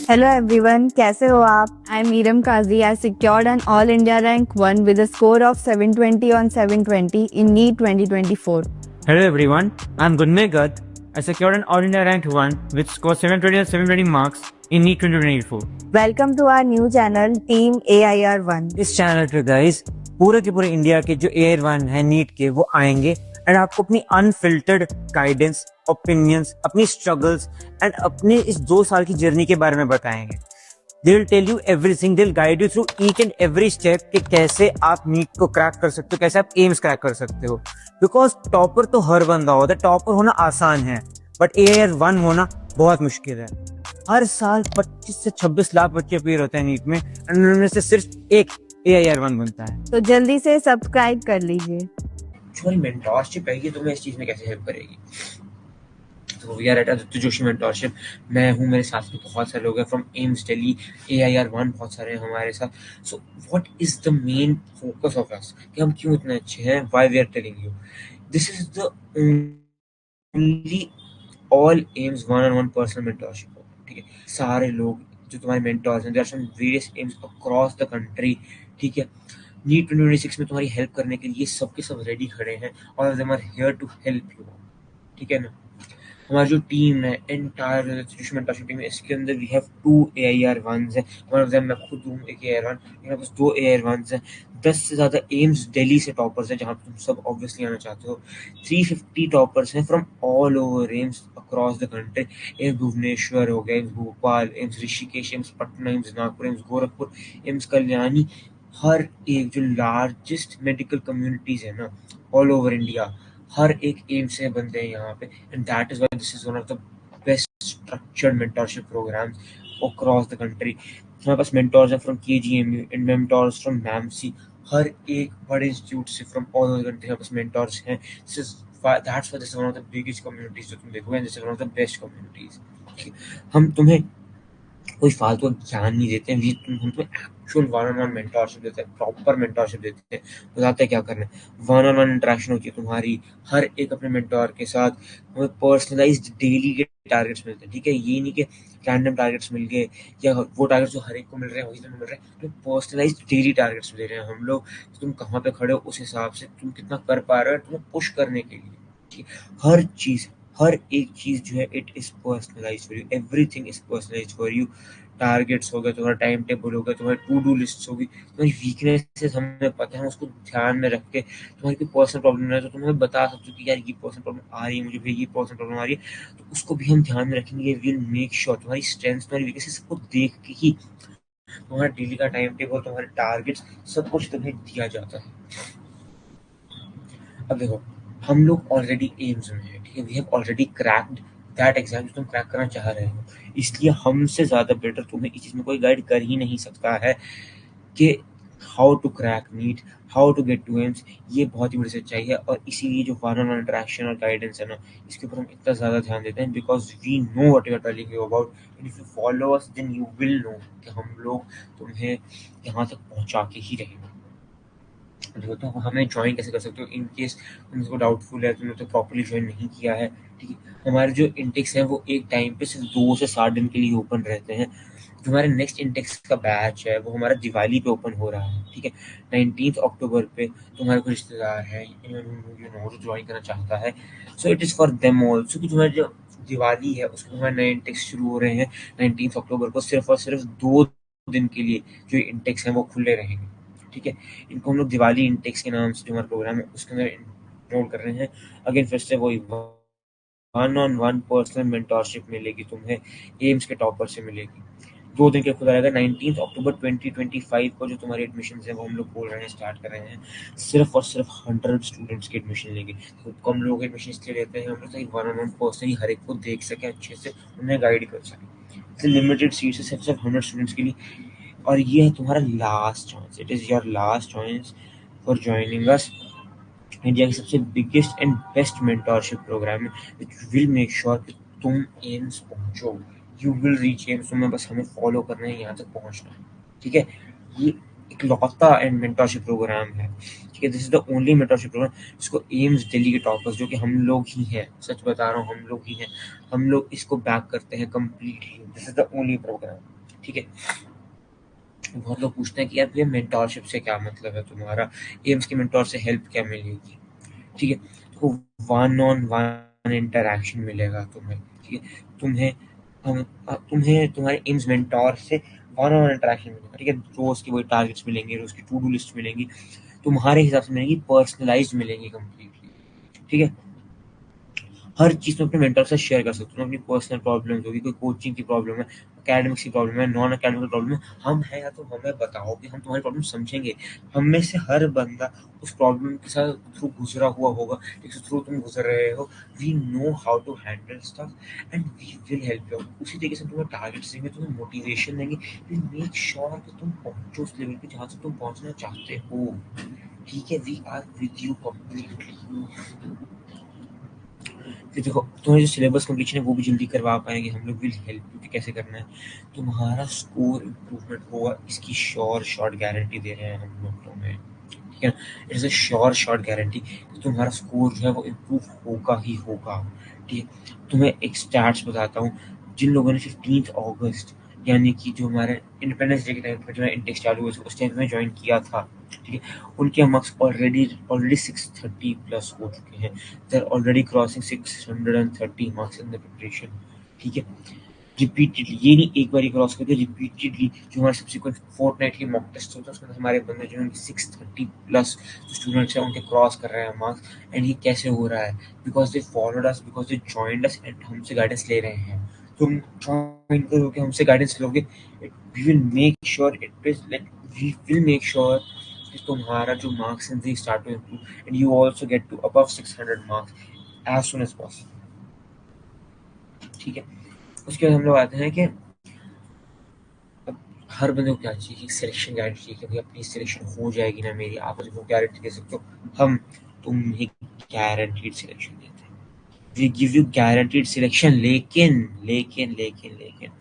Hello everyone, कैसे हो आप? I am Iram Kazi. I secured an All India Rank 1 with a score of 720 on 720 in NEET 2024. Hello everyone, I'm Gunmay Gadd. I secured an All India Ranked 1 with score 720 and 720 marks in NEET 2024. Welcome to our new channel Team AIR1. इस channel पे guys पूरे के पूरे India के जो AIR1 है NEET के वो आएंगे एंड आपको अपनी अनफिल्टर्ड गाइडेंस, ओपिनियंस, अपनी स्ट्रगल्स एंड अपने इस 2 साल की जर्नी के बारे में बताएंगे। They will tell you everything, they'll guide you through each and every step कि कैसे आप नीट को क्रैक कर सकते हो, कैसे आप एम्स क्रैक कर सकते हो। बिकॉज टॉपर तो हर बंदा होता है, टॉपर होना आसान है बट AIR1 होना बहुत मुश्किल है। हर साल 25 से 26 लाख बच्चे अपीयर होते हैं नीट में एंड उनमें से सिर्फ एक AIR1 बनता है। तो जल्दी से सब्सक्राइब कर लीजिए। जो मेंटोरशिप है ये तुम्हें इस चीज में कैसे हेल्प करेगी? तो we are at Aditya Joshi mentorship. मैं हूँ, मेरे साथ में बहुत सारे लोग हैं फ्रॉम एम्स दिल्ली, AIR1 बहुत सारे हैं हमारे साथ। So what is the main focus of us कि हम क्यों इतने अच्छे हैं? Why we are telling you this is the only all AIIMS one on one personal mentorship. ठीक है, सारे लोग जो तुम्हारे मेंटोर्स हैं, there are some various AIIMS across the country. ठीक है, नीट 2026 में तुम्हारी हेल्प करने के लिए सबके सब रेडी खड़े हैं। All of them are here to help you. ठीक है ना? हमारी जो टीम है, एंटायर मेंटरशिप टीम है, इसके अंदर वी हैव 2 AIR1s हैं। वन ऑफ देम मैं खुद हूँ एक AIR1। मेरे पास 2 AIR1s हैं। 10 से ज़्यादा एम्स दिल्ली से टॉपर्स हैं, जहाँ पे तुम सब ऑब्वियसली आना चाहते हो। 350 टॉपर्स हैं from all over AIIMS across the country. AIIMS Bhubaneswar हो गया, AIIMS Bhopal, AIIMS Rishikesh, AIIMS Patna, AIIMS Nagpur, AIIMS Gorakhpur, AIIMS Kalyani. हर एक जो लार्जेस्ट मेडिकल कम्युनिटीज़ है ना ऑल ओवर इंडिया, हर एक एम से बंदे हैं यहाँ पे। And that is why this is one of the best structured mentorship programs across the country. हमारे पास मेंटोर्स हैं from KGMU and mentors from MAMC. हर एक बड़े इंस्टीट्यूट से from all over the country हमारे पास मेंटोर्स हैं। This is that's why this is one of the biggest communities जो तुम देखोगे, and this is one of the best communities. हम तुम्हें कोई फालतू ज्ञान नहीं देते हैं, हम तुम्हें actual one on one mentorship देते हैं, प्रॉपर मेंटोरशिप देते हैं, बताते हैं क्या करना है। वन ऑन वन इंटरेक्शन होती है तुम्हारी हर एक अपने मेंटोर के साथ। हमें पर्सनलाइज्ड डेली के टारगेट्स मिलते हैं। ठीक है, ये नहीं कि रैंडम टारगेट्स मिल गए या वो टारगेट्स जो हर एक को मिल रहे हैं वही तुम्हें मिल रहे हैं। तो पर्सनलाइज्ड डेली टारगेट्स दे रहे हैं हम लोग। तुम कहाँ पे खड़े हो उस हिसाब से तुम कितना कर पा रहे हो तुम्हें पुश करने के लिए। ठीक है, हर एक चीज जो है it is personalised for you, everything is personalised for you. Targets हो गए, तुम्हारा टाइम टेबल हो गया, तुम्हारी टू डू लिस्ट होगी, तुम्हारी वीकनेसेस हमें पता है, हम उसको ध्यान में रख के तुम्हारी कोई पर्सनल प्रॉब्लम है तो तुम हमें बता सकते हो कि यार ये पर्सनल प्रॉब्लम आ रही है मुझे, भाई ये पर्सनल प्रॉब्लम आ रही है, तो उसको भी हम ध्यान में रखेंगे। विल मेक श्योर तुम्हारी स्ट्रेंथ, तुम्हारी वीकनेसेस को देख के ही तुम्हारा डेली का टाइम टेबल, तुम्हारे टारगेट्स, सब कुछ तुम्हें दिया जाता है। अब देखो, हम लोग ऑलरेडी एम्स में हैं। ठीक है, we have already cracked that exam जो तुम क्रैक करना चाह रहे हो। इसलिए हमसे ज़्यादा बेटर तुम्हें इस चीज़ में कोई गाइड कर ही नहीं सकता है कि how to crack NEET, how to get to AIIMS. ये बहुत ही बड़ी सच्चाई है और इसीलिए जो वन ऑन वन इंटरेक्शन और गाइडेंस है ना, इसके ऊपर हम इतना ज़्यादा ध्यान देते हैं because we know what we are telling you about. And if you follow us then you will know कि हम लोग तुम्हें यहाँ तक पहुँचा के ही रहेंगे। देखो, तो हमें ज्वाइन कैसे कर सकते हो इन केस तुमको डाउटफुल है, तुमने तो प्रॉपर्ली ज्वाइन नहीं किया है। ठीक है, हमारे जो इंटेक्स हैं वो एक टाइम पे सिर्फ 2 से 7 दिन के लिए ओपन रहते हैं। जो हमारे नेक्स्ट इंटेक्स का बैच है वो हमारा दिवाली पे ओपन हो रहा है। ठीक है, 19 अक्टूबर पे। तुम्हारे कोई रिश्तेदार है यू नो जो ज्वाइन करना चाहता है, so it is for them also कि तुम्हारे जो दिवाली है उसके हमारे नए इंटेक्स शुरू हो रहे हैं 19 अक्टूबर को। सिर्फ और सिर्फ 2 दिन के लिए जो इंटेक्स हैं वो खुले रहेंगे। ठीक है, इनको हम लोग दिवाली इंटेक्स के नाम से जो हमारा प्रोग्राम है उसके अंदर इनरोल कर रहे हैं। अगेन फिर से वही one on one personal mentorship मिलेगी तुम्हें, एम्स के टॉपर से मिलेगी। 2 दिन के खुद रहेगा। 19 अक्टूबर 2025 को जो तुम्हारी एडमिशन है वो हम लोग बोल रहे हैं स्टार्ट कर रहे हैं। सिर्फ और सिर्फ 100 स्टूडेंट्स की एडमिशन लेंगे। तो कम लोग एडमिशन इसलिए लेते हैं हम लोग ताकि वन ऑन वन पर्सनली हर एक को देख सकें, अच्छे से उन्हें गाइड कर सकें। लिमिटेड सीट्स है सिर्फ 100 स्टूडेंट्स के लिए और ये है तुम्हारा last chance. It is your last chance for joining us. India की सबसे biggest and best mentorship program है विच विल मेक श्योर कि तुम एम्स पहुंचो। यू विल रीच एम्स, तुम्हें बस हमें फॉलो करना है, यहाँ तक पहुंचना है। ठीक है, ये इकलौता एंड मेंटोरशिप प्रोग्राम है। ठीक ठीक है, this is the only mentorship program जिसको एम्स दिल्ली के टॉपर्स, जो कि हम लोग ही हैं, सच बता रहा हूँ, हम लोग ही हैं, हम लोग इसको बैक करते हैं completely. This is the only program, ठीक है। बहुत लोग पूछते हैं कि यार भैया मेंटोरशिप से क्या मतलब है तुम्हारा, एम्स के मेंटोर से हेल्प क्या मिलेगी, ठीक है। तो वन ऑन वन इंटरेक्शन मिलेगा तुम्हें, ठीक है। तुम्हें तुम्हें तुम्हारे एम्स मेंटोर से वन ऑन इंटरेक्शन मिलेगा, ठीक है। रोज की वही टारगेट्स मिलेंगे, रोज की टू डू लिस्ट मिलेंगी, तुम्हारे हिसाब से मिलेंगी, पर्सनलाइज्ड मिलेंगी कम्प्लीटली, ठीक है। हर चीज़ तुम अपने मेंटर से शेयर कर सकते हो, अपनी पर्सनल प्रॉब्लम्स होगी, कोई कोचिंग की प्रॉब्लम है, एकेडमिक्स की प्रॉब्लम है, नॉन एकेडमिक प्रॉब्लम है, हम हैं या तो हमें बताओ कि हम तुम्हारी प्रॉब्लम समझेंगे। हम में से हर बंदा उस प्रॉब्लम के साथ थ्रू गुजरा हुआ होगा, जिस थ्रू तुम गुजर रहे हो। We know how to handle stuff and we will help you. उसी तरीके से तुम्हें टारगेट्स देंगे, तुम्हें मोटिवेशन देंगे, वी मेक श्योर कि तुम पहुंचो उस लेवल पे जहाँ से तुम पहुंचना चाहते हो, ठीक है। We are with you completely. फिर देखो, तुम्हारी जो सिलेबस कंप्लीशन है वो भी जल्दी करवा पाएंगे हम लोग, विल हेल्प यू कि कैसे करना है। तुम्हारा स्कोर इम्प्रूवमेंट होगा, इसकी श्योर शॉर्ट गारंटी दे रहे हैं हम लोग तुम्हें, ठीक है। It is a sure short guarantee कि तुम्हारा स्कोर जो है वो इम्प्रूव होगा ही होगा, ठीक है। तुम्हें एक स्टैट्स बताता हूँ, जिन लोगों ने 15 अगस्त यानी कि जो हमारे इंडिपेंडेंस डे के टाइम पर जो है इंटेक्स चालू हुए थे, उस टाइम में ज्वाइन किया था, ठीक है। उनके मार्क्स ऑलरेडी 630 प्लस हो चुके हैं। They're already crossing 630 marks in the preparation, ठीक है। रिपीटेडली, ये नहीं एक बार ही क्रॉस करके, रिपीटेडली जो हमारे सब्सिक्वेंट फोर्टनाइटली मॉक टेस्ट होता है उसमें हमारे बंदे जो है 630 प्लस जो स्टूडेंट्स हैं उनके क्रॉस कर रहे हैं मार्क्स। एंड ये कैसे हो रहा है? Because they followed us, because they joined us and हमसे गाइडेंस ले रहे हैं। तुम ज्वाइन करोगे, हमसे गाइडेंस लोगे, we will make sure it is like, we will make sure कि तुम्हारा जो मार्क्स हैं they start to improve and you also get to above 600 marks as soon as possible, ठीक है। उसके बाद हम लोग आते हैं कि अब हर बंदे को क्या चाहिए कि सिलेक्शन गारंटी चाहिए कि भाई अपनी सिलेक्शन हो जाएगी ना मेरी, आप मुझे वो गारंटी दे सकते हो। हम तुम्हें गारंटीड सिलेक्शन देते हैं, we give you guaranteed selection. लेकिन लेकिन लेकिन लेकिन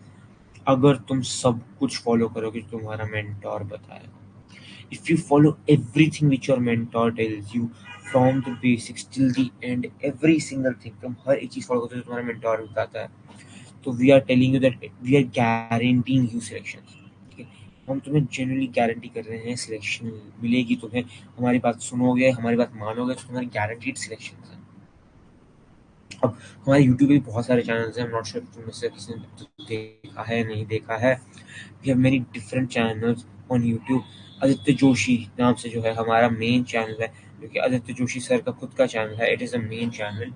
अगर तुम सब कुछ फॉलो करोगे जो तुम्हारा मेंटोर बताएगा, if you follow everything which your mentor tells you from the basics till the end, every single thing, तुम हर एक चीज फॉलो करते हो जो तुम्हारा मेंटोर बताता है, तो we are telling you that we are guaranteeing you selection, ठीक है। हम तुम्हें जेन्युइनली गारंटी कर रहे हैं सिलेक्शन मिलेगी तुम्हें। हमारी बात सुनोगे, हमारी बात मानोगे तो तुम्हारी गारंटीड सिलेक्शन है। अब हमारे यूट्यूब पे भी बहुत सारे चैनल्स हैं, नॉट श्योर तुम में से किसी ने देखा है नहीं देखा है। We have many different channels on YouTube. Aditya Joshi नाम से जो है हमारा मेन चैनल है, क्योंकि आदित्य जोशी सर का खुद का चैनल है, it is a main channel.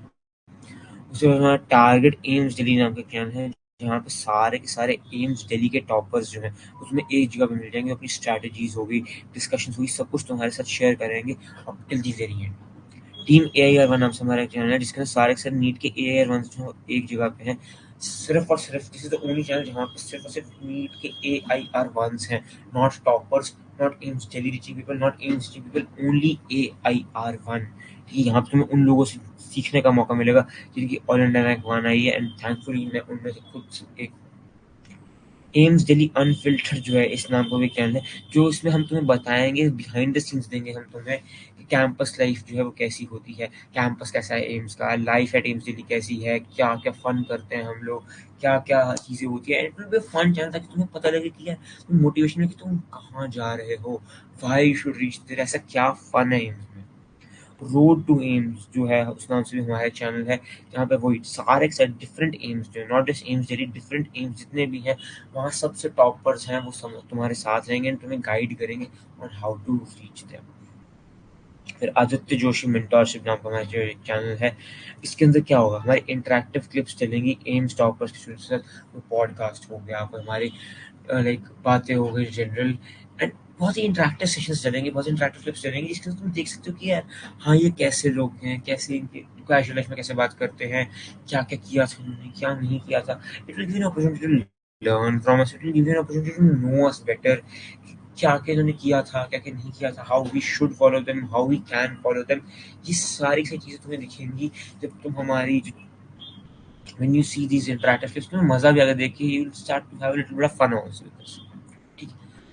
उसके बाद हमारा टारगेट एम्स दिल्ली नाम का चैनल है, जहाँ पे सारे के सारे एम्स दिल्ली के टॉपर्स जो हैं उसमें एक जगह पे मिल जाएंगे। अपनी स्ट्रैटेजीज होगी, डिस्कशन होगी, सब कुछ तुम्हारे साथ शेयर करेंगे अब till the very and. Team AIR1 नाम से हमारा एक चैनल है, जिसके अंदर सारे के सारे नीट के AIR1 जो एक जगह पे हैं, सिर्फ और सिर्फ this is the only channel जहाँ पे सिर्फ और सिर्फ नीट के AIR1s हैं, not toppers, not AIIMS Delhi reaching people, not AIIMS reaching people, only AIR1। ठीक है, यहाँ पे तुम्हें उन लोगों से सीखने का मौका मिलेगा जिनकी ऑल इंडिया रैंक 1 आई है, एंड थैंकफुली मैं उनमें से खुद एक एम्स दिल्ली अनफिल्टर्ड जो है इस नाम का भी चैनल है, जो इसमें हम तुम्हें बताएंगे, बिहाइंड द सीन्स देंगे हम तुम्हें कि कैंपस लाइफ जो है वो कैसी होती है, कैंपस कैसा है एम्स का, लाइफ एट एम्स दिल्ली कैसी है, क्या क्या फन करते हैं हम लोग, क्या क्या चीज़ें होती है। It will be fun channel ताकि तुम्हें पता लगे कि यार तुम मोटिवेशन में कि तुम कहाँ जा रहे हो, why you should reach there, ऐसा क्या फन है एम्स में। रोड टू एम्स जो है उस नाम से भी हमारा चैनल है, जहाँ पे वही सारे के सारे डिफरेंट एम्स जो है, not just AIIMS Delhi, different AIIMS जितने भी हैं वहाँ सबसे टॉपर्स हैं वो सब तुम्हारे साथ रहेंगे एंड तुम्हें गाइड करेंगे on how to reach them. फिर आदित्य जोशी मेंटोरशिप नाम का हमारा जो चैनल है, इसके अंदर क्या होगा, हमारी इंटरेक्टिव क्लिप्स चलेंगी एम्स टॉपर्स के स्टूडेंट्स के साथ। वो पॉडकास्ट हो गया, कोई हमारी लाइक बातें हो गई जनरल, एंड बहुत ही इंटरेक्टिव सेशंस चलेंगे, बहुत इंटरेक्टिव क्लिप्स चलेंगी जिसके अंदर तुम देख सकते हो कि यार हाँ ये कैसे लोग हैं, कैसे इनके कैजुअल लाइफ में कैसे बात करते हैं, क्या क्या किया था उन्होंने, क्या नहीं किया था। It will give you an opportunity to learn from us, it will give you an opportunity to know us better, क्या क्या इन्होंने किया था, क्या क्या नहीं किया था, how we should follow them, how we can follow them. ये सारी चीज़ें तुम्हें दिखेंगी जब तुम हमारी when you see these interactive clips, तुम्हें मजा भी आएगा देख के, you will start to have a little bit of fun also with this।